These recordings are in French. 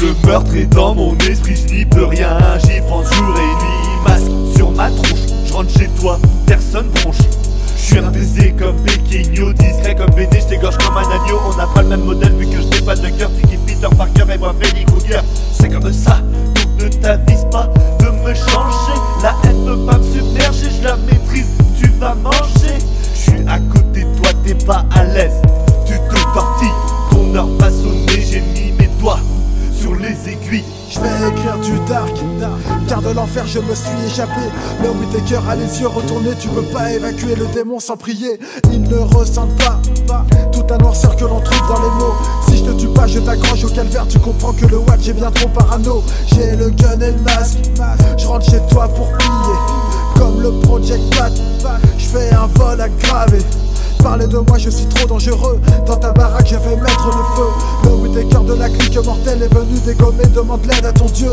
Le meurtre est dans mon esprit, je n'y peux rien, j'y prends jour et nuit. Masque sur ma tronche, je rentre chez toi, personne bronche. Je suis un baiser comme Pequigno, discret comme BD, je t'égorge comme un agneau. On n'a pas le même modèle vu que je n'ai pas de cœur. Tu kiffes Peter Parker et moi Freddy Krueger. C'est comme ça, donc ne t'avise pas de me changer. La haine peut pas me submerger, je la maîtrise, tu vas manger. Je suis à côté de toi, t'es pas à l'aise, tu te tortilles. Ton heure va sonner, j'ai mis mes doigts sur les aiguilles. Je vais écrire du dark, car de l'enfer je me suis échappé. Le Whittaker a les yeux retournés, tu peux pas évacuer le démon sans prier. Ils ne ressentent pas toute la noirceur que l'on trouve dans les mots. Si je te tue pas, je t'accroche au calvaire, tu comprends que le watch est bien trop parano. J'ai le gun et le masque, je rentre chez toi pour piller. Comme le Project Pat, je fais un vol aggravé. Parlez de moi, je suis trop dangereux. Dans ta baraque, je vais mettre le feu. Le Whittaker de la clique mortelle est venu dégommer. Demande l'aide à ton Dieu.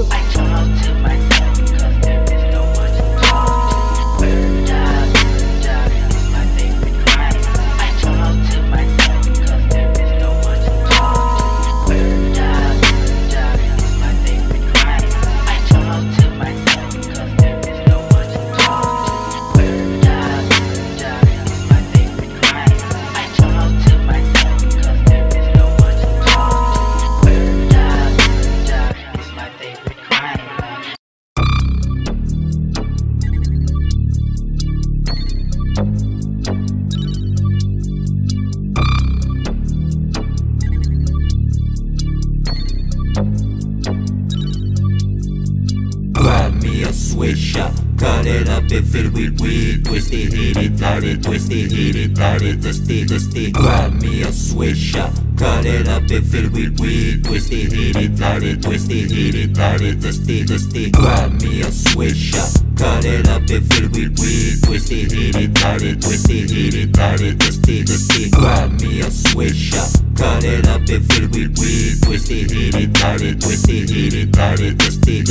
Swisher, cut it up and fill with weed. Twist it, hit it, light it, twist it, hit it, light it, dust it. Grab me a swisher, cut it up and fill with weed. Twist it, hit it, light it, twist it, hit it, light it, dust it. Grab me a swisher, cut it up and fill with weed. Twist it, hit it, light it, twist it, hit it, light it, dust it. Grab me a swisher, cut it up and fill with weed. Twist it, hit it, light it, twist it, hit it, light it, dust it.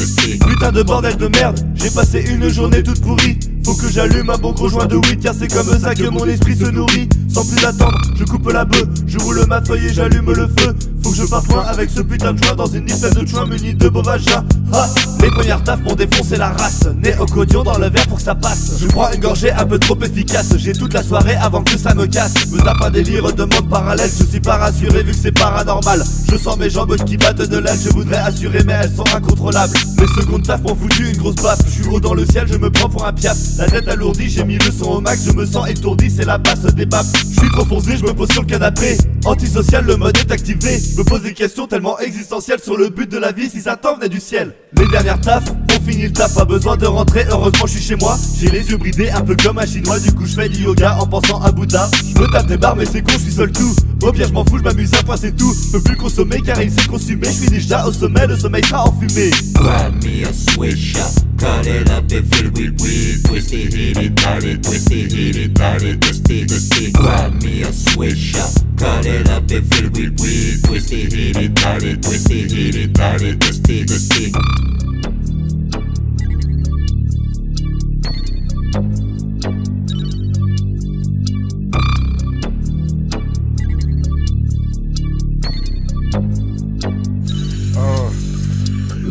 Putain de bordel de merde, j'ai passé une journée toute pourrie. Faut que j'allume un bon gros joint de weed, car c'est comme ça que mon esprit se nourrit. Sans plus attendre, je coupe la bœuf, je roule ma feuille et j'allume le feu. Faut que je parte loin avec ce putain de joint dans une espèce de joint muni de bovaja. Ah, mes poignards taf m'ont défoncé la race. Né au codion dans le verre pour que ça passe. Je prends une gorgée un peu trop efficace. J'ai toute la soirée avant que ça me casse. Me tape un délire de monde parallèle. Je suis pas rassuré vu que c'est paranormal. Je sens mes jambes qui battent de l'aile. Je voudrais assurer mais elles sont incontrôlables. Mes secondes taf m'ont foutu une grosse baffe. Je suis haut dans le ciel, je me prends pour un piaf. La tête alourdie, j'ai mis le son au max. Je me sens étourdi, c'est la basse des baffes. Je suis trop foncé, je me pose sur le canapé. Antisocial, le mode est activé. Je me pose des questions tellement existentielles sur le but de la vie si ça t'en venait du ciel. Les dernières tafs, on finit le taf, pas besoin de rentrer, heureusement je suis chez moi. J'ai les yeux bridés un peu comme un chinois, du coup je fais du yoga en pensant à Bouddha. Je me tape des barres mais c'est con, je suis seul tout. Au pire je m'en fous, je m'amuse un point c'est tout. Je peux plus consommer car il s'est consumé, je suis déjà au sommet, le sommeil sera enfumé. Grab me a swisher, cut it up and fill with weed. Twist it, hit it, light it, twist it, hit it, light it, dust it. Grab me a swisher, cut it up and fill with weed. Twist it, hit it, light it, twist it, hit it, light it, dust it.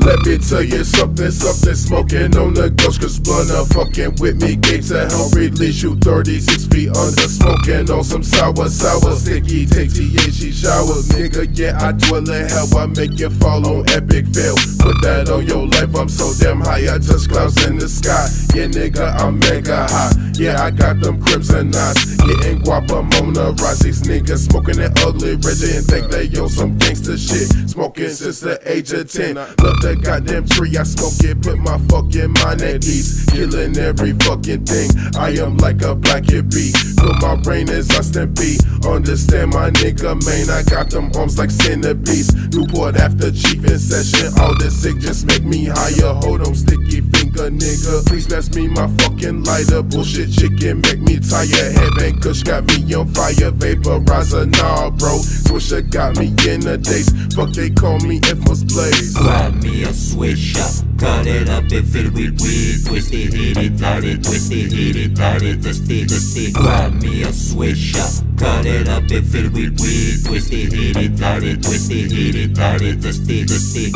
Let me tell you something, smoking on the ghost, cause blunt up fucking with me, gates to hell release you 36 feet under, smoking on some sour, sticky, take THC showers, nigga, yeah, I dwell in hell, I make you fall on epic fail, put that on your life, I'm so damn high, I touch clouds in the sky, yeah, nigga, I'm mega high, yeah, I got them crimson knots, getting guapa, Mona, Rosie's niggas, smoking that ugly Reggie, and think they on some gangster shit, smoking since the age of 10, love the the goddamn tree. I smoke it, put my fucking mind at ease. Killing every fucking thing. I am like a black hippie. Feel my brain as I stand B. Understand my nigga, man. I got them arms like centipedes. Newport after chief in session. All this sick just make me higher. Hold on, sticky finger, nigga. Please pass me my fucking lighter. Bullshit chicken make me tired. Heaven Kush got me on fire. Vaporizer, nah, bro. Swisher got me in a daze. Fuck, they call me Infamous Blaze. Grab me a swisher, cut it up and fill with weed. Twist it, hit it, light it, twist it, hit it, light it, twist it, twist it. Grab me a swisher, cut it up and fill with weed. Twist it, hit it, light it, twist it, hit it, light it, twist it, twist it.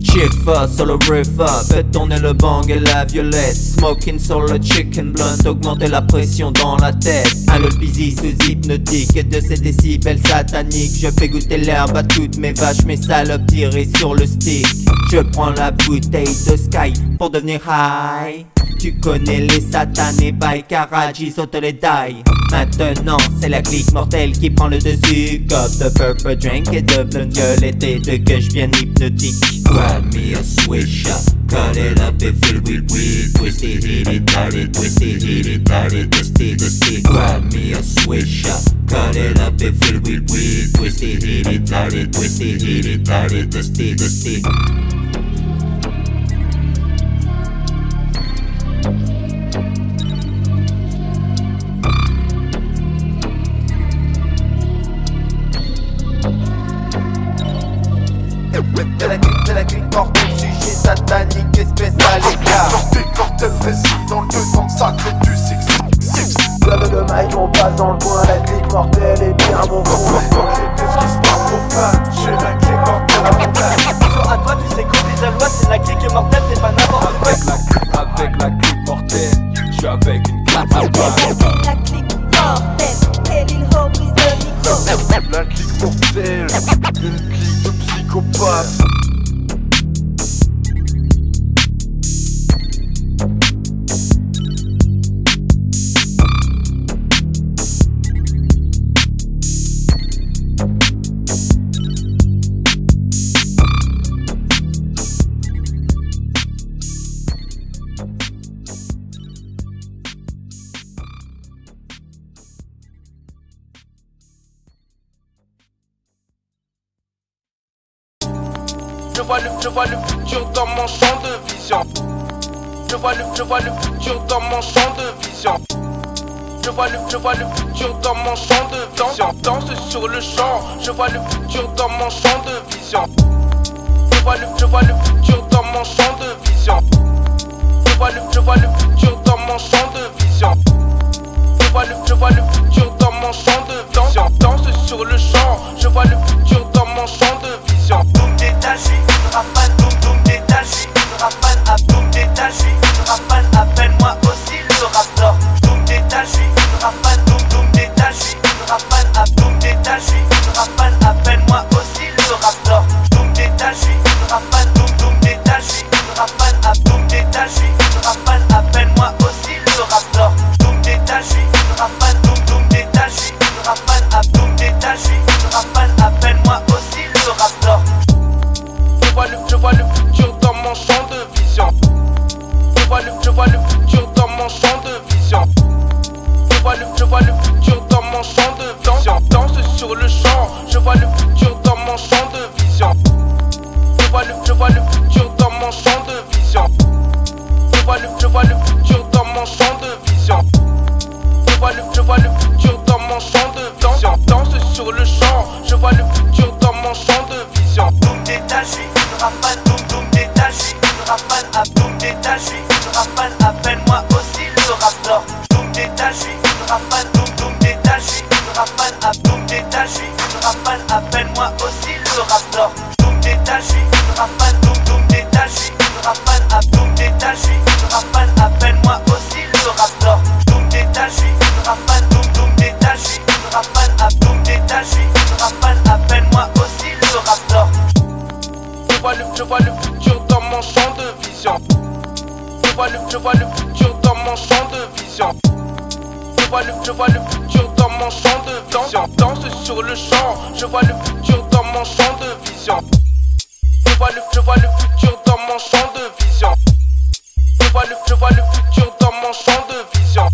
Chiffa sur le river, fait tourner le bang et la violette. Smoking sur le chicken blunt, augmenter la pression dans la tête. Un le busy sous hypnotique et de ces décibels sataniques. Je fais goûter l'herbe à toutes mes vaches, mes salopes tirées sur le stick. Je prends la bouteille de Sky pour devenir high. Tu connais les satanés by Karaji, saute les die. Maintenant c'est la clique mortelle qui prend le dessus. Cop de purple drink et de blonde violettée de que je viens hypnotique. Grab me a swisher, cut it up and fill with weed. Twist it, hit it, light it, twist it, hit it, light it, twist it, twist it. Grab me a swisher, cut it up and fill with weed. Twist it, hit it, light it, twist it, hit it, light it, twist it, twist it. C'est la clique mortelle, sujet satanique, espèce à l'écart. Mortel récit dans le temps sacré du 666. Le mic, on passe dans le coin, la clique mortelle est bien mon coin. C'était ce qui se passe pour fan, j'ai la clique mortelle à mon place. Sur à toi, tu sais copier la loi, c'est la clique mortelle, c'est pas n'importe quoi. Avec la clique mortelle, je suis avec une claque à balle. La clique mortelle, et l'île reprise de micro. La clique mortelle, une clique de psychopathe. Je vois le futur dans mon champ de vision. Je vois le futur dans mon champ de vision. Je vois le futur dans mon champ de vision. Danse sur le champ, je vois le futur dans mon champ de vision. Je vois le futur dans mon champ de vision. Je vois le futur dans mon champ de vision. Je vois le futur dans mon champ de vision. Danse sur le champ, je vois le futur dans mon champ de vision. Boum détaché, rapane, boum détaché. Rapane à boum détaché. Rapane, appelle-moi aussi le raptor. Boum détaché, rapane, boum détaché. Rapane à boum détaché. Rapane, appelle-moi aussi le raptor. Boum détaché, rapane, boum détaché. Rapane à boum détaché. Rapane, appelle-moi aussi le raptor. Boum détaché, rapane, boum détaché. Rapane à boum détaché. Rapane, appelle-moi aussi le raptor. Je vois le futur dans mon champ de vision. Je vois le futur dans mon champ de vision. Je vois le futur dans mon champ de vision. Danse sur le champ, je vois le futur dans mon champ de vision. Je vois le futur dans mon champ de vision. Je vois le futur dans mon champ de vision. Je vois le futur dans mon champ de vision. Danse sur le champ, je vois le futur dans mon champ de vision. Boum détaché, rapane, boum détaché. Rapane à boum détaché. Rapane, appelle-moi aussi le raptor. Boum détaché, rapane, boum détaché. Rapane à boum détaché. Rapane, appelle-moi aussi le raptor. Boum détaché, rapane, boum détaché. Rapane à boum détaché. Rapane, appelle-moi aussi le raptor. Boum détaché, rapane, boum détaché. Rapane à boum détaché. Rapane, appelle-moi aussi le raptor. Je vois le futur dans mon champ de vision. Je vois le futur dans mon champ de vision. Je vois le futur dans mon champ de vision. Danse sur le champ, je vois le futur dans mon champ de vision. Je vois le futur dans mon champ de vision. Je vois le futur dans mon champ de vision.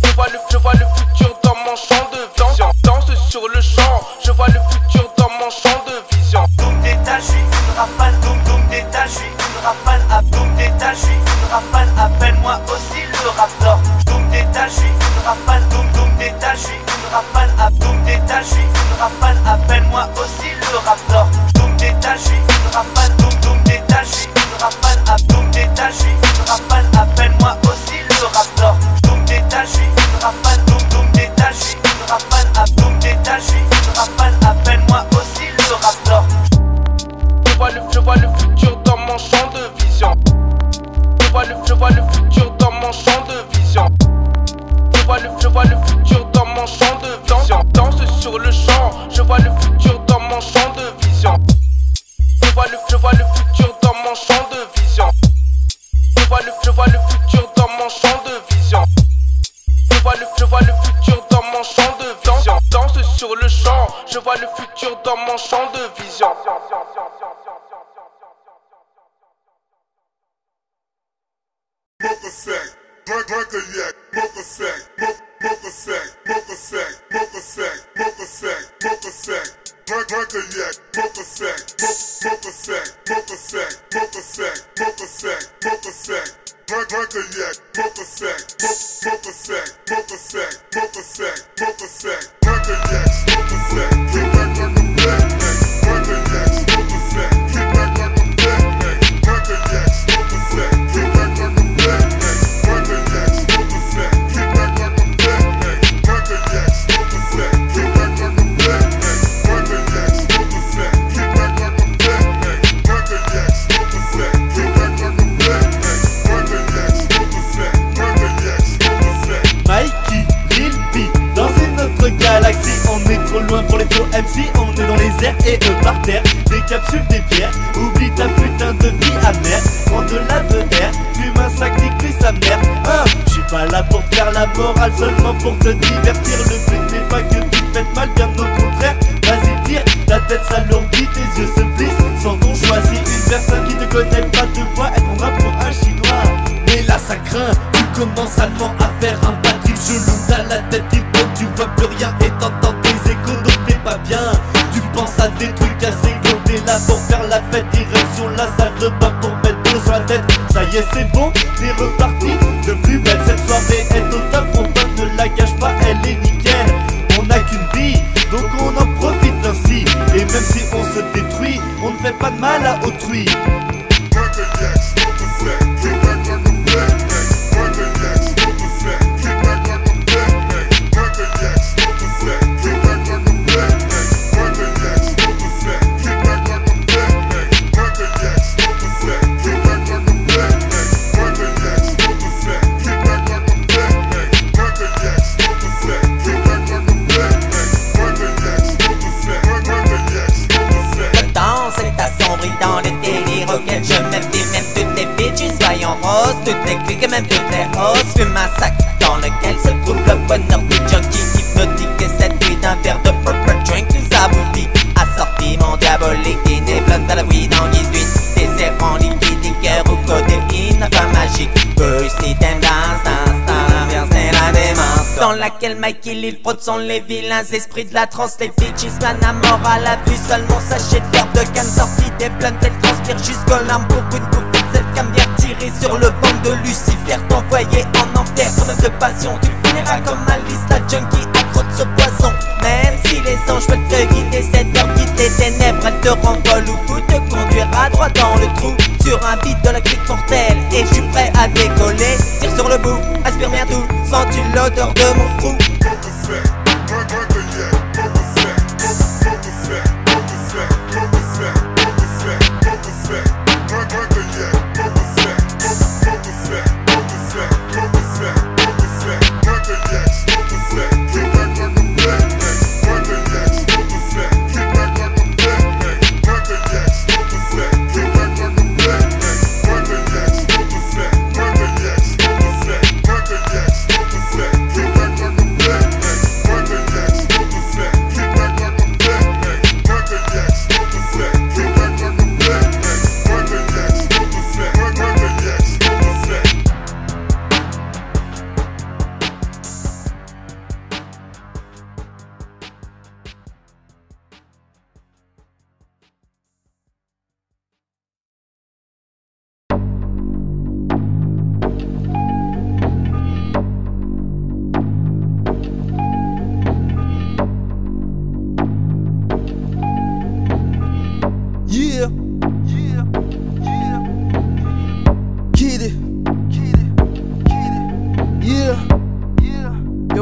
Je vois le futur dans mon champ de vision. Danse sur le champ, je vois le futur dans mon champ de vision. Doom d'état, j'suis une rafale. Doom d'état, j'suis une rafale. Doom d'état, j'suis une rafale. Appelle-moi aussi le raptor. Doom d'état, j'suis une rafale. Doom d'état, j'suis une rafale. Doom d'état, j'suis une rafale. Appelle-moi aussi le raptor. Doom d'état, j'suis une rafale. Doom d'état, j'suis une rafale. Doom d'état, j'suis une rafale. Appelle-moi aussi le raptor. Doom d'état, j'suis une rafale. Doom d'état, j'suis une rafale. Doom d'état, j'suis une rafale. Appelle-moi aussi le raptor. Je vois le futur dans mon champ de vision. Je vois le futur dans mon champ de vision. Je vois le futur dans mon champ de vision. Danse sur le champ, je vois le futur dans mon champ de vision. Je vois le futur dans mon champ de vision. Je vois le futur dans mon champ de vision. Je vois le futur dans mon champ de vision. Danse sur le champ, je vois le futur dans mon champ de vision. Smoke a sack, drink a yak, smoke a sack, smoke a sack, smoke a sack, smoke a sack, smoke a sack, smoke a sack, drink a yak, smoke a sack, smoke a sack, smoke a sack, smoke a sack, smoke a sack, smoke a sack, drink a yak, smoke a sack, smoke a sack, smoke a sack, smoke a sack, smoke a sack, drink a yak, smoke a sack, kick back like a black man, drink a yak, smoke a sack, kick back like a black man, drink a yak, smoke a sack, kick back like a galaxie, on est trop loin pour les faux MC. On est dans les airs et eux par terre. Des capsules, des pierres, oublie ta putain de vie amère. Prends de la BR, fume un sac, nique sa mère. J'suis pas là pour te faire la morale, seulement pour te divertir. Le but n'est pas que tu te mettes mal, bien au contraire. Vas-y tire, ta tête s'alourdit, tes yeux se plissent. Sans ton choix, si une personne qui te connaît pas te voit, elle prendra pour un chinois. Mais là ça craint, tu commences seulement à faire un bad trip chelou. T'as la tête qui tombe, tu vois plus rien et t'entends tes échos, donc t'es pas bien. Tu penses à des trucs assez gros, t'es là pour faire la fête. Direction la salle de bain pour mettre l'eau sur la tête. Ça y est c'est bon, t'es reparti. De plus belle cette soirée est au top. Mon pote ne la gâche pas, elle est nickel. On n'a qu'une vie, donc on en profite ainsi. Et même si on se détruit, on ne fait pas de mal à autrui. Je m'aime des mêmes toutes les bitches, voyons rose, toutes les cliques et même toutes les roses. Fume un sac dans lequel se trouve le bonheur des junkies hypnotiques. Et cette nuit d'un verre de purple drink nous aboutit. Assortiment diabolique, et blonde à la weed en 18. Des airs en liquide, des cœurs ou codéine, enfin magique. Push si t'aimes dans l'ambiance et la démence. Dans laquelle Mikey Lil fraude sont les vilains esprits de la transe. Les bitches m'enamorent à la vue, seul mon sachet de verre de canne sorti des blunts. Elle transpire jusqu'au larmes pour une bouffée de cette cam bien tirée sur le banc de Lucifer. T'envoyer en enfer, preuve de passion. Tu finiras comme Alice, la junkie accro de ce poisson. Même si les anges veulent te guider, cette heure quitte les ténèbres. Elle te renvole ou vous te conduira droit dans le trou. Sur un beat de la clique mortelle, et je suis prêt à décoller. Tire sur le bout, aspire bien tout, sens-tu l'odeur de mon trou. Yeah.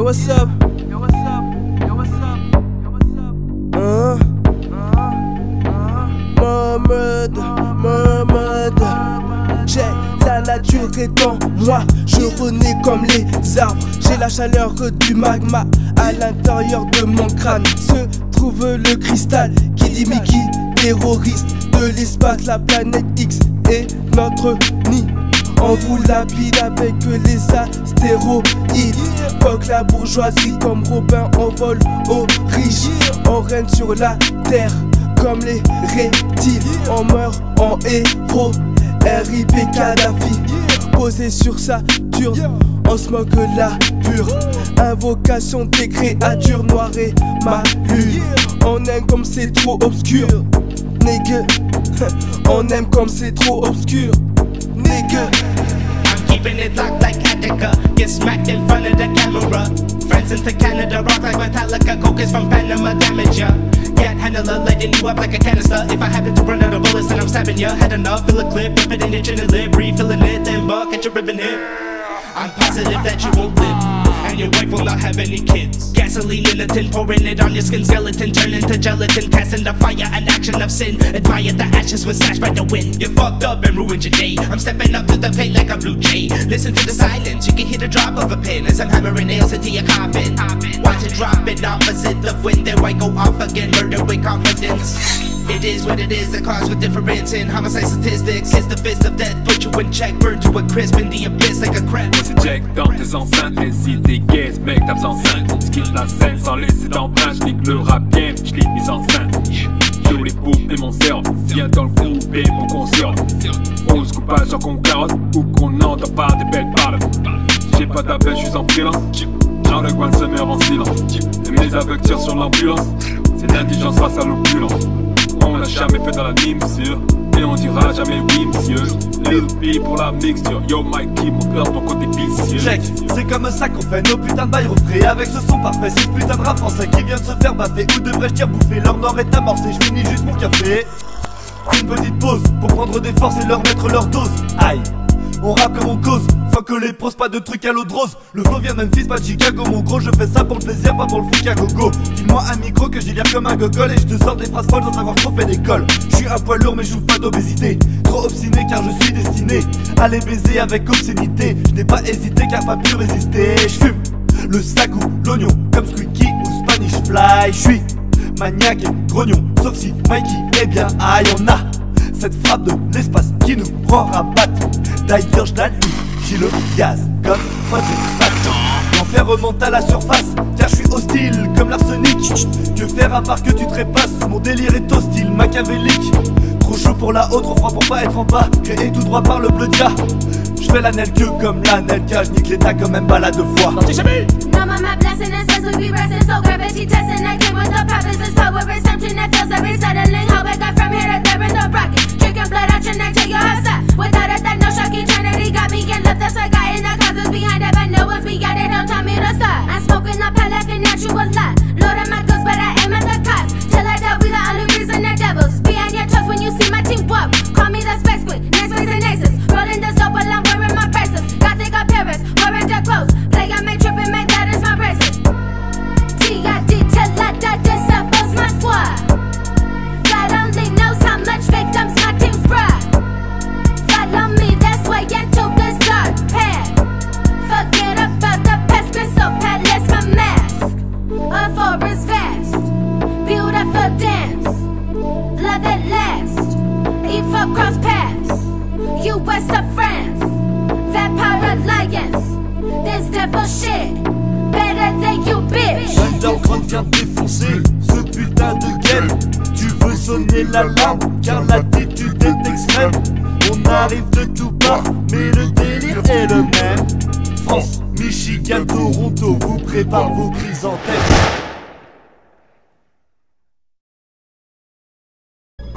what's up? Yo, what's up? Yo, what's up? Yo, what's up? Check, la nature est en moi, je renais comme les arbres. J'ai la chaleur du magma à l'intérieur de mon crâne. Se trouve le cristal qui dit Mickey, terroriste de l'espace, la planète X est notre nid. On vous lapide avec les astéroïdes. Fuck la bourgeoisie comme Robin, on vole aux riches. On règne sur la terre comme les reptiles. On meurt en héros, RIP Kadhafi. Posé sur Saturne, on se moque la pure. Invocation des créatures noires et malures. On aime comme c'est trop obscur, nigga. On aime comme c'est trop obscur, nigga. Keeping it locked like Attica, get smacked in front of the camera. Friends into Canada, rock like Metallica, coke is from Panama, damage ya. Can't handle a lighting you up like a canister. If I happen to run out of bullets, then I'm stabbing ya. Had enough, fill a clip, rip it in your chin and lip, refilling it, then buck at your ribbon hip. I'm positive that you won't live, and your wife will not have any kids. Gasoline in a tin, pouring it on your skin, skeleton turn into gelatin, casting the fire, an action of sin. Admire the ashes when slashed by the wind. You fucked up and ruined your day. I'm stepping up to the plate like a blue jay. Listen to the silence, you can hear the drop of a pin as I'm hammering nails into your coffin. Watch it drop it opposite of when there I go off again, murder with confidence. It is what it is, the cause with difference in homicide statistics. It's the fist of death, put you in check, burn to a crisp in the abyss like a crab. Moi c'est Jack dans tes enceintes, et si t'es gay, ce mec tape enceinte. J'quitte la scène sans laisser d'empreinte, j'nique le rap game, j'lique mes enceintes. Joue les poupes et mon cerveau, viens dans le groupe et mon concert. On se coupe genre qu'on carotte, ou qu'on n'entend pas des belles paroles. J'ai pas d'appel, j'suis en freelance. Genre le coin se meurt en silence. Et mes aveugles tirent sur l'ambulance. C'est l'indigence face à l'opulence. On l'a jamais fait dans la mixture, et on dira jamais oui monsieur. Lil P pour la mixture, yo Mikey mon cœur ton côté vicieux. Check, c'est comme ça qu'on fait nos putains de bails refrais. Avec ce son parfait, c'est ce putain de rap français qui vient de se faire baffer. Ou devrais-je dire bouffer, leur nord est amorcé, je finis juste mon café. Une petite pause pour prendre des forces et leur mettre leur dose. Aïe, on rappe comme on cause, faut que les pros, pas de trucs à l'eau de rose. Le flow vient de Memphis, pas de Chicago, mon gros. Je fais ça pour le plaisir, pas pour le fric à gogo. File-moi un micro que j'ai l'air comme un gogol, et je te sors des phrases folles sans avoir trop fait d'école. Je suis un poids lourd mais je souffre pas d'obésité. Trop obstiné car je suis destiné à les baiser avec obscénité. Je n'ai pas hésité car pas pu résister. Je fume le sac ou l'oignon comme Squeaky ou Spanish Fly. Je suis maniaque et grognon, sauf si Mikey est bien high. On a cette frappe de l'espace qui nous rend rabat. D'ailleurs je la loue, j'ai le gaz comme moi j'ai pas de temps. L'enfer remonte à la surface, car je suis hostile comme l'arsenic. Que faire à part que tu trépasses, mon délire est hostile, machiavélique. Trop chaud pour la haute, trop froid pour pas être en bas. Créé tout droit par le bleu dia. Je fais la nelle que comme la nelle, car je nique l'état comme même balade de foi. No, my blessing is as we be resting, so gravity testing. I came with the purpose, this power reception that feels every settling. How I got from here to there in the rocket. Drinking blood out your neck till your heart stop. Without a thought, no shock, eternity got me and left us forgotten. The causes behind it, but no one's we got it, don't tell me to stop. I'm smoking up hell like a natural lot. Loading my guns, but I aim at the cops. Till I die, we the only reason they're devils. Behind your trust when you see my team walk. Call me the specs quick, next face and nexus. Rolling the soap while I'm wearing my braces. Gothic appearance, wearing the clothes. Play I make tripping, make that is my braces. T.I.D. till I die, disciples my squad. God only knows how much victims my team's brought. Follow me this way into this dark path. Forget about the past, crystal palace, my mask. A forest vast, beautiful dance. Love at last, evil cross paths. U.S. of France, vampire alliance. This devil shit, better than you bitch. Underground vient défoncer ce putain de game. Tu veux sonner l'alarme car l'attitude est extrême. On arrive de tout part mais le délire est le même. France, Michigan, Toronto, vous prépare vos chrysanthèmes.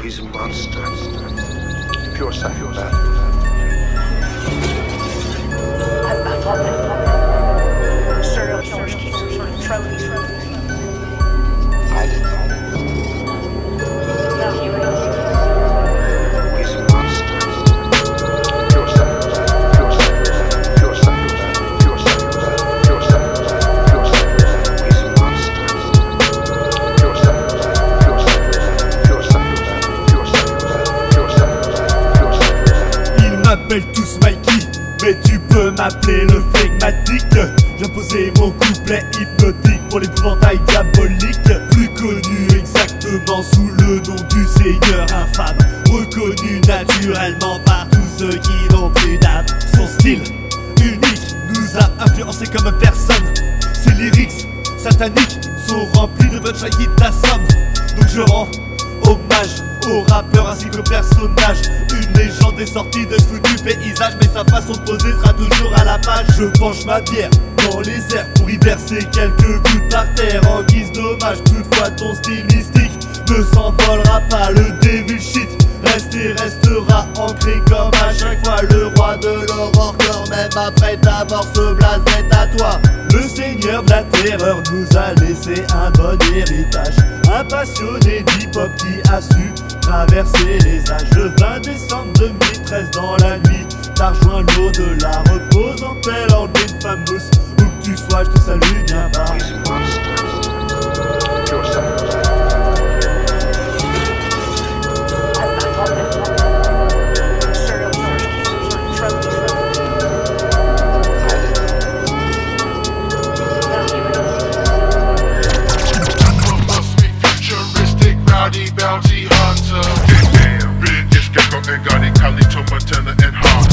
He's a monster, pure psychopath. Serial killers keep some sort of trophies. I did. No, you don't. He's a monster, pure psychopath, pure psychopath, pure psychopath, pure psychopath, pure psychopath, pure psychopath. m'appellent tous Mikey, mais tu peux m'appeler le flegmatique. J'imposais mon couplet hypnotique pour l'épouvantail diabolique, plus connu exactement sous le nom du Seigneur infâme, reconnu naturellement par tous ceux qui n'ont plus d'âme. Son style unique nous a influencé comme personne. Ses lyrics sataniques sont remplis de punchlines qui t'assomment. Donc je rends hommage au rappeur ainsi qu'au personnage. Une légende est sortie de ce du paysage, mais sa façon de poser sera toujours à la page. Je penche ma bière dans les airs pour y verser quelques gouttes par terre en guise d'hommage. Toutefois ton style mystique ne s'envolera pas. Le devil shit reste et restera ancré comme à chaque fois. Le roi de l'aurore, quand même après ta mort, ce blaze est à toi. Le seigneur de la terreur nous a laissé un bon héritage, un passionné d'hip-hop qui a su traverser les âges. Le 20 décembre 2013 dans la nuit, t'as rejoint l'au-delà. Repose en paix, Lord Infamous, où que tu sois, je te salue bien bas. Bounty hunter. Damn, British Gecko and Gotti, Carlito, Montana and Hart.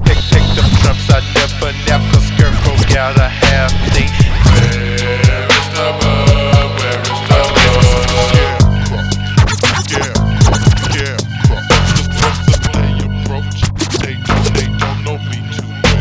Pick them trucks, I never nap, cause Scarecrow got a half day. Where is the bug? Where is the bug? Yeah. What's the play approach? They don't know me too well.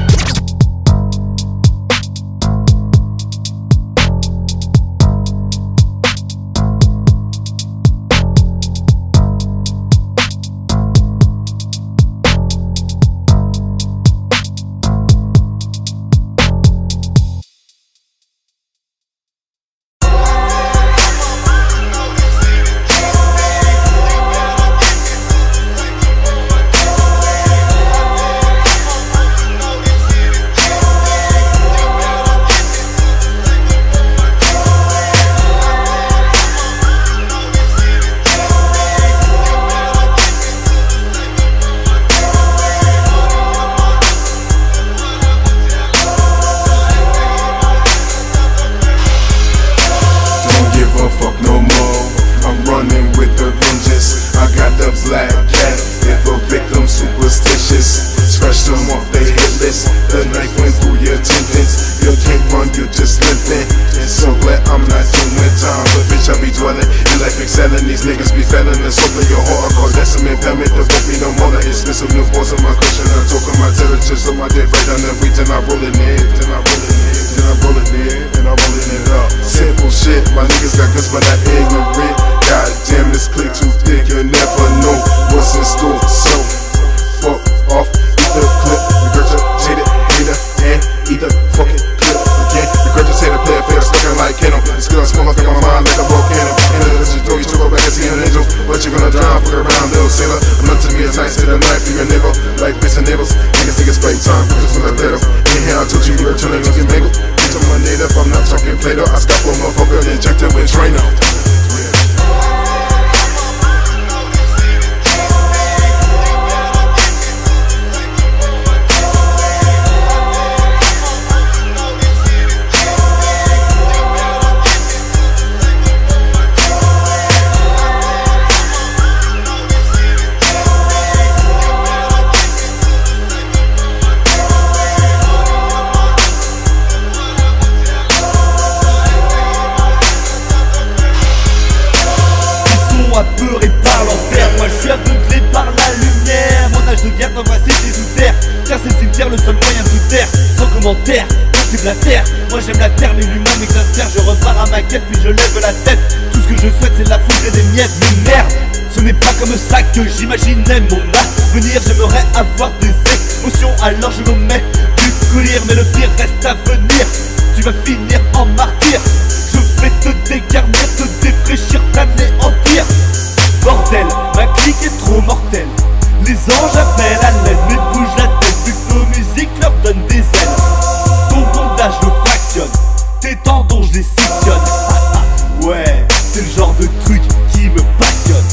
Moi j'aime la terre mais l'humain m'exaspère. Je repars à ma quête puis je lève la tête. Tout ce que je souhaite c'est de la foudre et des miettes. Mais merde, ce n'est pas comme ça que j'imaginais mon avenir. J'aimerais avoir des émotions alors je me mets du collier. Mais le pire reste à venir, tu vas finir en martyr. Je vais te dégarnir, te défraîchir, t'anéantir. Bordel, ma clique est trop mortelle. Les anges appellent à l'aide mais bouge la tête vu que nos musiques leur donnent des ailes. Ton bondage le fractionne, tes tendons je les sectionne. Ouais, c'est le genre de truc qui me passionne.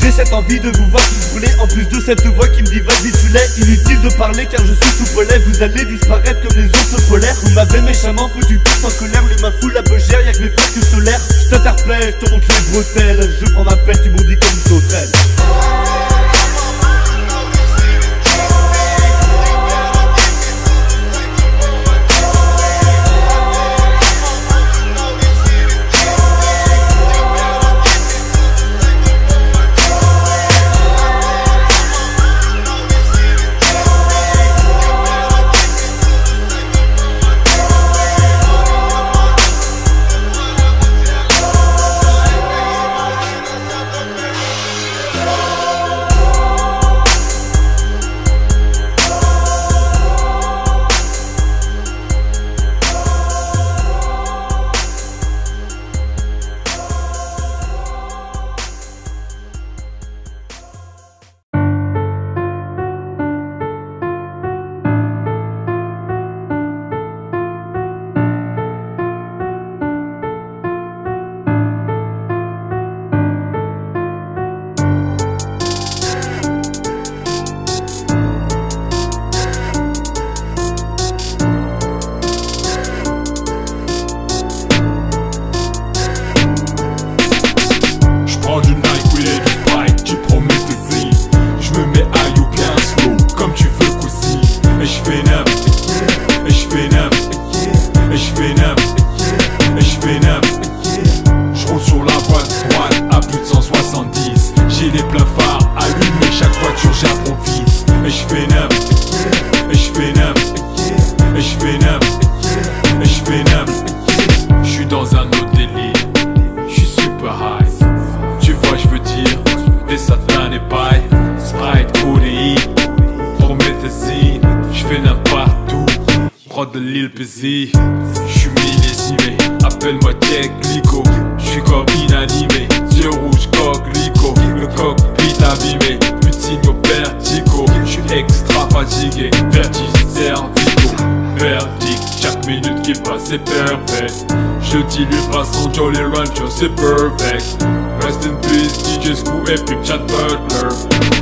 J'ai cette envie de vous voir tous brûlé. En plus de cette voix qui me dit vas-y tu l'es. Inutile de parler car je suis sous polais. Vous allez disparaître comme les ours polaires. Vous m'avez méchamment foutu tous en colère. L'humain fout la beugère, y'a que mes frères que je tolère. Je t'interpelle, je te montre les bretelles. Je prends ma pelle, tu m'en dis comme une sauterelle. De Lil Pizzy, j'suis millésimé, appelle-moi Jack Glico, j'suis comme inanimé, yeux rouges coquelicot, le cockpit abîmé, putigno vertigo, j'suis extra fatigué, vertige cervico, verdict, chaque minute qui passe c'est perfect, je dis lui façon Jolly Rancho c'est perfect, rest in peace DJ Screw et puis Chad Butler,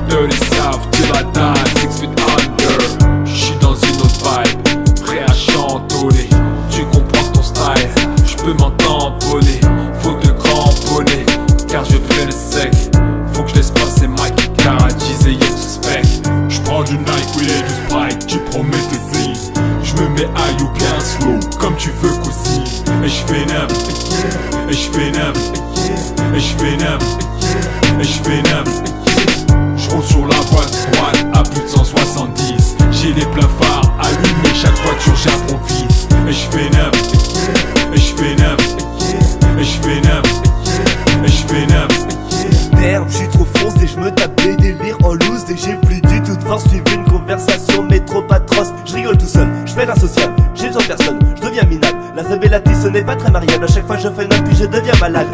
Dirty South till I die, 6 feet under, j'suis dans une autre vibe, à chantonner, tu comprends ton style, je peux m'en tamponner, faut te cramponner, car je fais le sec, faut que je laisse passer Mike, caradisé y'a le suspect, je prends du Nike, oui et du Sprite, tu promets tes zines, je me mets à you bien slow, comme tu veux cousine, et je fais nem, et je fais nem, et je fais nem, et je fais nem, je roule sur la voie droite à plus de 170, j'ai les pleins phares allumés, chaque voiture j'improvise, et je fais nem, et je fais nem, et je fais nem, et je fais nem. Merde, j'suis trop fonce et je me tape des délires en loose. Dès que j'ai plus du tout de force, suivre une conversation mais trop atroce. Je rigole tout seul, je fais l'insociable, j'ai besoin de personne, je deviens minable. La zébélati ce n'est pas très mariable, à chaque fois je fais note puis je deviens malade.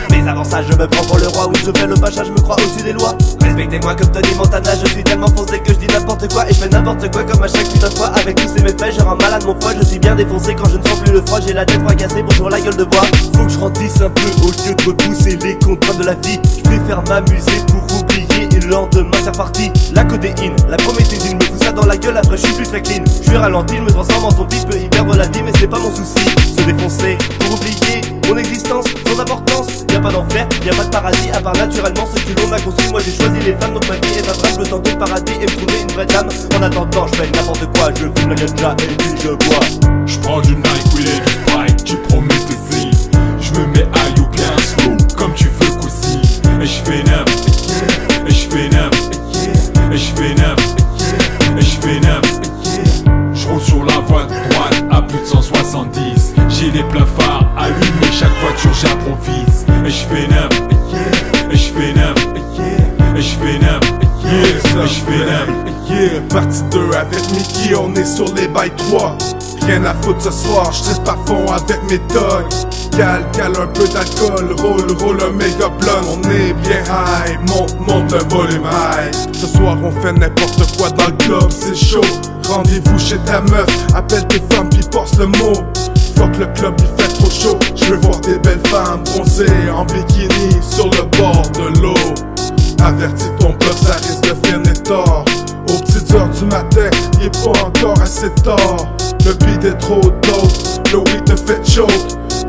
Mais avant ça je me prends pour le roi, oui je fais le pacha, je me crois au-dessus des lois. Respectez-moi comme Tony Montana, je suis tellement foncé que je dis n'importe quoi. Et je fais n'importe quoi comme à chaque putain de fois. Avec tous ces méfaits je rends malade mon foie, je suis bien défoncé quand je ne sens plus le froid. J'ai la tête fracassée, bonjour la gueule de bois. Faut que je rentisse un peu au lieu de repousser les contraintes de la vie. Je préfère m'amuser pour oublier et le lendemain c'est reparti. La codéine, la prométhéine, me fout ça dans la gueule, après je suis plus très clean. Je suis ralenti, je me transforme en zombie, je peux y perdre la vie mais c'est pas mon souci. Se défoncer pour oublier mon existence, son importance. Y'a pas d'enfer, y'a pas de paradis, à part naturellement ce que l'on a construit. Moi j'ai choisi les femmes, donc ma vie est un drame. Je veux tenter le paradis et me trouver une vraie dame. En attendant je fais n'importe quoi, je fume la ganja et puis je bois. Je prends du Nike, oui et du Sprite, tu promets tes zines. Je me mets à you bien slow, comme tu veux cousine. Et je fais nem, et je fais nem, et je fais nem, et je fais nem. Je roule sur la voie droite à plus de 170. J'ai les pleins phares allumés, chaque voiture j'improvise. Et je fais nem, et je fais nem, et je fais nem, et je fais nem. Yeah, partie 2 avec Mickey, on est sur les bails 3. Rien à foutre ce soir, je reste à fond avec mes thugs. Cale un peu d'alcool, roule un méga blunt. On est bien high, monte le volume high. Ce soir on fait n'importe quoi dans le club, c'est chaud. Rendez-vous chez ta meuf, appelle tes femmes puis passe le mot. Fuck le club, il fait trop chaud. Je veux voir des belles femmes bronzées en bikini sur le bord de l'eau. Avertis ton peuple, ça risque de finir tard. Aux petites heures du matin, il est pas encore assez tard. Le beat est trop dope, le weed te fait choke.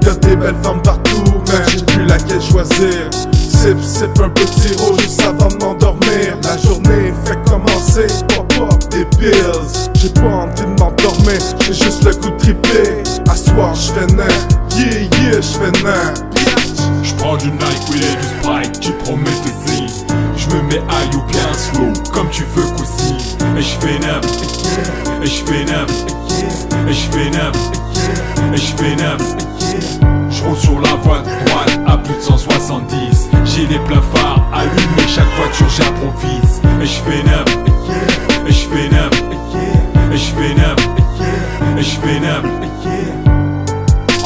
Y'a des belles femmes partout, mais j'ai plus laquelle choisir. Sip, sip un petit rouge, ça va m'endormir. La journée fait commencer, pop des pills. J'ai pas envie de m'endormir, j'ai juste le goût de triper. À soir j'fais nain, yeah yeah j'fais nain. J'prends du Nike, oui et du Sprite, tu promets tes zines. J'me mets high ou bien slow, comme tu veux cousine. Et j'fais nem, et j'fais nem, et j'fais nem, et j'fais nem. J'roule sur la voie droite à plus de 170. J'ai les pleins phares allumés, chaque voiture j'improvise. Et j'fais nem, et j'fais nem, et j'fais nem, et j'fais nem.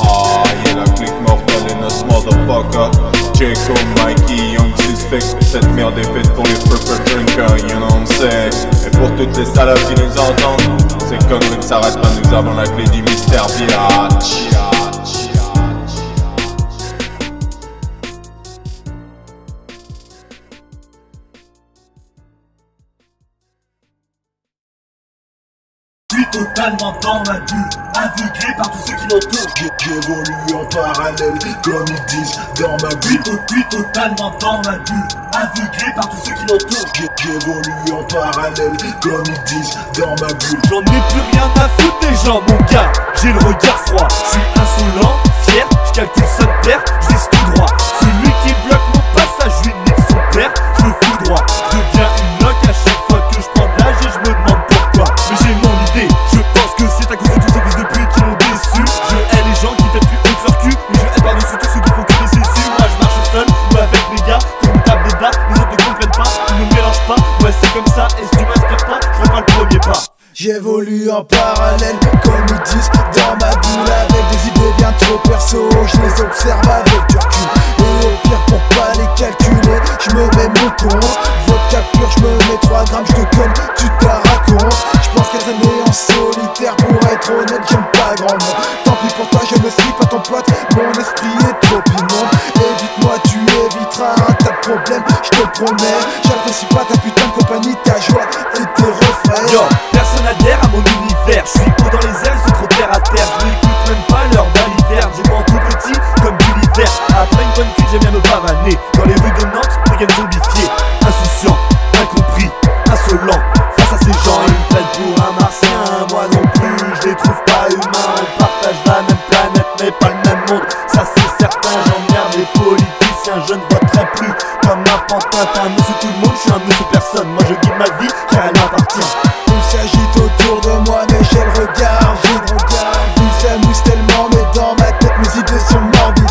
Ah, yeah, la clique mortelle et notre motherfucker. Jacob, Mikey, Young Suspect. Cette merde est faite pour les purple drinkers, you know what I'm saying. Et pour toutes les salopes qui nous entendent, c'est comme ne s'arrête pas, nous avons la clé du mystère, bitch. Totalement dans ma bulle, aveuglé par tous ceux qui l'entourent. J'évolue en parallèle, comme ils disent dans ma bulle. Puis totalement dans ma bulle, aveuglé par tous ceux qui l'entourent. J'évolue en parallèle, comme ils disent dans ma bulle. J'en ai plus rien à foutre des gens, mon gars. J'ai le regard froid, je suis insolent, fier. J'calcule son père, j'vise tout droit. Celui qui bloque mon passage, je lui nique son père. Je le fous droit, je deviens une loque à chaque fois que je prends de l'âge et je me demande pourquoi. Mais j'ai mon idée. Je pense que c'est à cause de tous ces fils de pute qui m'ont déçu. Je hais les gens qui pètent plus haut que leur cul, mais je hais par-dessus tous ceux qui font que des cessus. Moi je marche seul ou avec mes gars, que je me tape des barres, les autres ne comprennent pas, ils ne mélangent pas. Ouais c'est comme ça, et si tu m'inspires pas, je ferai pas le premier pas. J'évolue en parallèle, comme ils disent, dans ma bulle. Avec des idées bien trop perso, je les observe avec du recul. Et au pire pour pas les calculer, je me mets mon compte. Vodka pur, je me mets 3 grammes, je te conne, tu t'as racontes. Je pense qu'être né en solitaire, pour être honnête, j'aime pas grand monde. Tant pis pour toi, je ne suis pas ton pote, mon esprit est trop immonde. Évite-moi, tu éviteras un tas de problèmes, je te promets. J'apprécie pas ta putain de compagnie, ta joie et tes refrains. Yo, personne adhère à mon univers, je suis haut dans les airs, ils sont trop terre à terre. Je n'écoute même pas l'heure d'un hiver, je vois tout petit comme du l'hiver. Après une bonne cuite, j'aime bien me pavaner dans les rues de Nantes, regarde zombifié, insouciant, incompris, insolent. Face à ces gens, ils me prennent pour un martien. Moi non plus, je les trouve pas humains. On partage la même planète, mais pas le même monde. Ça c'est certain, j'emmerde les politiciens. Je ne voterai plus comme un pantin. T'es un monsieur tout le monde, je suis un monsieur personne. Moi je guide ma vie, car elle m'appartient. Ils s'agitent autour de moi, mais j'ai le regard vide. Ils s'amusent tellement, mais dans ma tête mes idées sont morbides.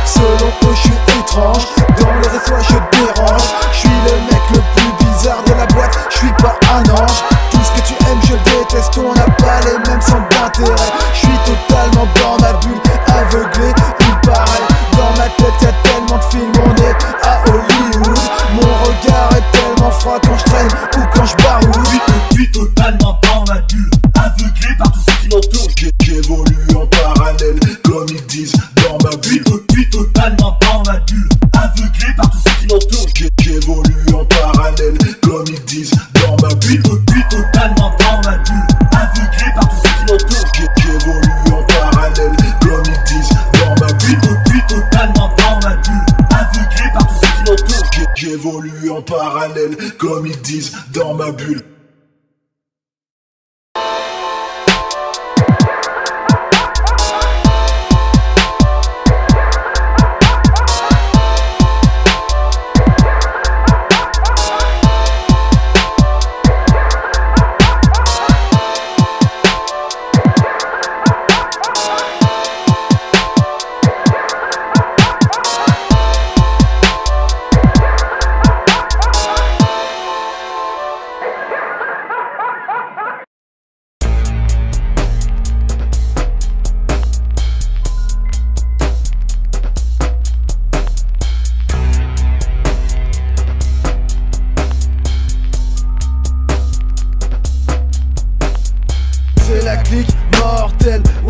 Selon eux, je suis étrange. Dans les réseaux, je dérange. Je suis le mec le plus bizarre de la boîte. Je suis pas un ange. Tout ce que tu aimes, je le déteste. On n'a pas les mêmes centres d'intérêt. Je suis totalement dans ma bulle, aveuglé, il paraît. Dans ma tête, y'a tellement de films, on est à Hollywood. Mon regard est tellement froid quand je traîne ou quand je baroude. Je suis totalement dans ma bulle, aveuglé par tous ceux qui l'entourent. J'évolue en parallèle, comme ils disent dans ma bulle. Je suis totalement dans ma bulle, aveuglé par tous ceux qui l'entourent. J'évolue en parallèle, comme ils disent dans ma bulle. Je suis totalement dans ma bulle, aveuglé par tous ceux qui l'entourent. J'évolue en parallèle, comme ils disent dans ma bulle. Je suis totalement dans ma bulle, aveuglé par tous ceux qui l'entourent. J'évolue en parallèle, comme ils disent dans ma bulle.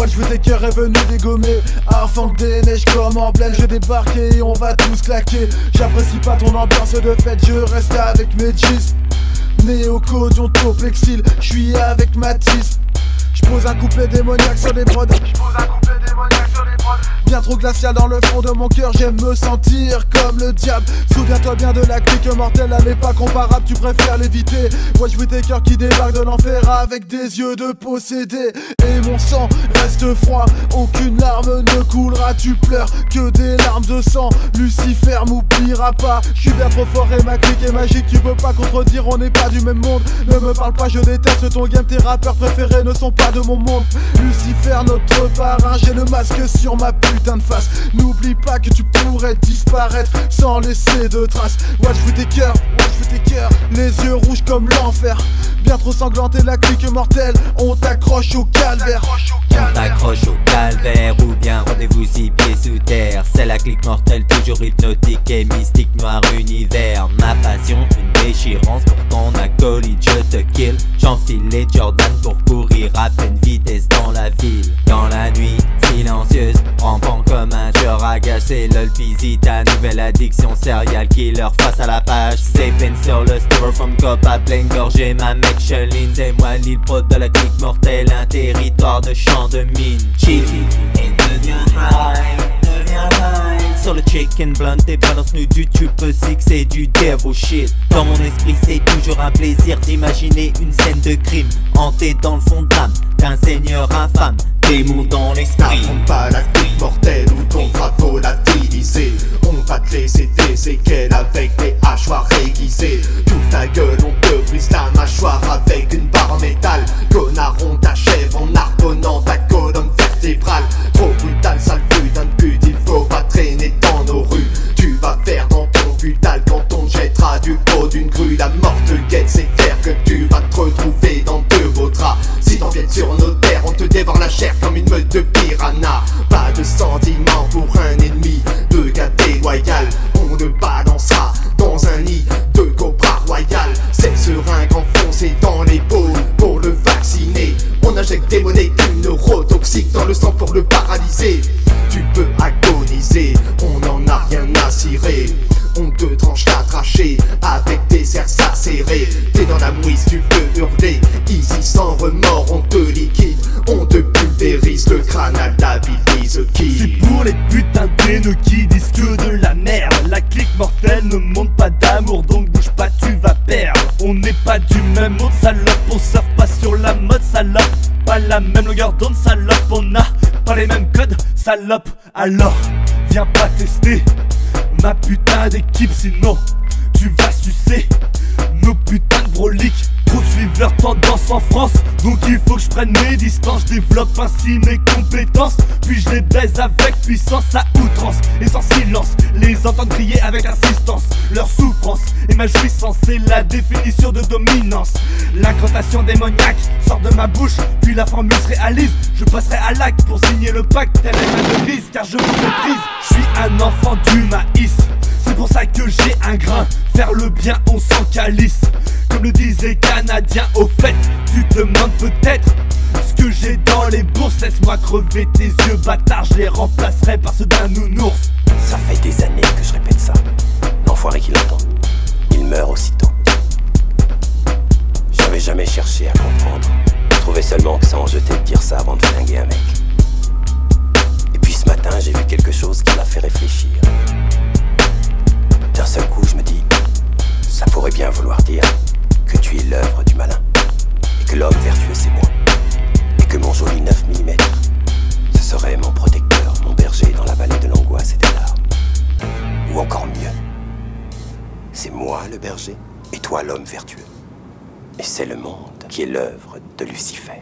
Watch Whittaker est venu dégommer avant que des neiges comme en pleine. Je débarque et on va tous claquer. J'apprécie pas ton ambiance de fête, je reste avec mes G's. Néo-code, plexil, j'suis avec Matisse. J'pose un couplet démoniaque sur les prods. Bien trop glacial dans le fond de mon cœur, j'aime me sentir comme le diable. Souviens-toi bien de la clique mortelle, elle n'est pas comparable, tu préfères l'éviter. Watch Whittaker qui débarque de l'enfer avec des yeux de possédé. Et mon sang reste froid, aucune larme ne coulera. Tu pleures que des larmes de sang, Lucifer m'oubliera pas. J'suis bien trop fort et ma clique est magique, tu peux pas contredire, on n'est pas du même monde. Ne me parle pas, je déteste ton game, tes rappeurs préférés ne sont pas de mon monde. Lucifer notre parrain, j'ai le masque sur ma putain de face. N'oublie pas que tu pourrais disparaître sans laisser de traces. Watch Whittaker, les yeux rouges comme l'enfer. Bien trop sanglanté la clique mortelle, on t'accroche au calvaire. On t'accroche au calvaire ou bien rendez-vous 6 pieds sous terre. C'est la clique mortelle, toujours hypnotique et mystique, noir univers. Ma passion, une déchirance pour ton acolyte, je te kill. J'enfile les Jordan pour courir à pleine vitesse dans la ville. Dans la nuit silencieuse, rampant comme un tueur à gages. C'est l'Olpizy, ta nouvelle addiction, serial killer face à la page. C'est peine sur le styrofoam cop à pleine gorgée. Ma mec Cheline, c'est moi l'île prod de la clique mortelle. Un territoire de champ de mine. Chill et deviens high, sur le chicken blunt, tes balances nues du tube sick, c'est du devil shit. Dans mon esprit c'est toujours un plaisir d'imaginer une scène de crime hantée dans le fond de l'âme d'un seigneur infâme, démon dans l'esprit. N'affronte pas la clique mortelle ou ton bras volatilisé. On va te laisser des séquelles avec des hachoirs aiguisées. Toute ta gueule, on te brise la mâchoire avec une barre en métal. Connard, on t'achève en harponnant ta colonne vertébrale. Trop brutal, sale putain de pute, il faut pas traîner dans nos rues. Tu vas faire dans ton butal quand on te jettera du haut d'une grue. La mort te guette, c'est clair que tu vas te retrouver dans de beaux draps. Si t'empiètes sur nos terres, on te dévore la chair comme une meute de piranha. Pas de sentiment pour un ennemi, de gars déloyal. On le balancera dans un nid de cobra royal. C'est le seringue enfoncé dans l'épaule pour le vacciner. On injecte des molécules neurotoxiques dans le sang pour le paralyser. Tu peux agoniser, on n'en a rien à cirer. On te tranche la trachée avec des serres acérées. T'es dans la mouise, tu peux hurler. Ici sans remords, on te liquide. On te pulvérise le crâne à la bise qui. C'est pour les putains d'haineux qui disent que de la merde. La clique mortelle ne montre pas d'amour, donc bouge pas, tu vas perdre. On n'est pas du même monde, salope. On surfe pas sur la mode, salope. Pas la même longueur d'onde, salope. On n'a pas les mêmes codes, salope. Alors, viens pas tester ma putain d'équipe, sinon tu vas sucer nos putains de broliques. Trop de suiveurs tendance en France, donc il faut que je prenne mes distances. Je développe ainsi mes compétences, puis je les baise avec puissance à outrance. Et sans silence, les entendre crier avec insistance. Leur souffrance et ma jouissance, c'est la définition de dominance. L'incantation démoniaque sort de ma bouche, puis la formule se réalise. Je passerai à l'acte pour signer le pacte, telle est ma devise, car je vous maîtrise. Je suis un enfant du maïs, c'est pour ça que j'ai un grain. Faire le bien, on s'en calisse. Comme le disait Canadien, au fait, tu te demandes peut-être ce que j'ai dans les bourses. Laisse-moi crever tes yeux, bâtard, je les remplacerai par ceux d'un nounours. Ça fait des années que je répète ça. L'enfoiré qui l'entend, il meurt aussitôt. J'avais jamais cherché à comprendre. Je trouvais seulement que ça en jetait de dire ça avant de flinguer un mec. Et puis ce matin, j'ai vu quelque chose qui m'a fait réfléchir. D'un seul coup, je me dis, ça pourrait bien vouloir dire que tu es l'œuvre du malin, et que l'homme vertueux c'est moi, et que mon joli 9 mm, ce serait mon protecteur, mon berger dans la vallée de l'angoisse et des larmes. Ou encore mieux, c'est moi le berger, et toi l'homme vertueux. Et c'est le monde qui est l'œuvre de Lucifer.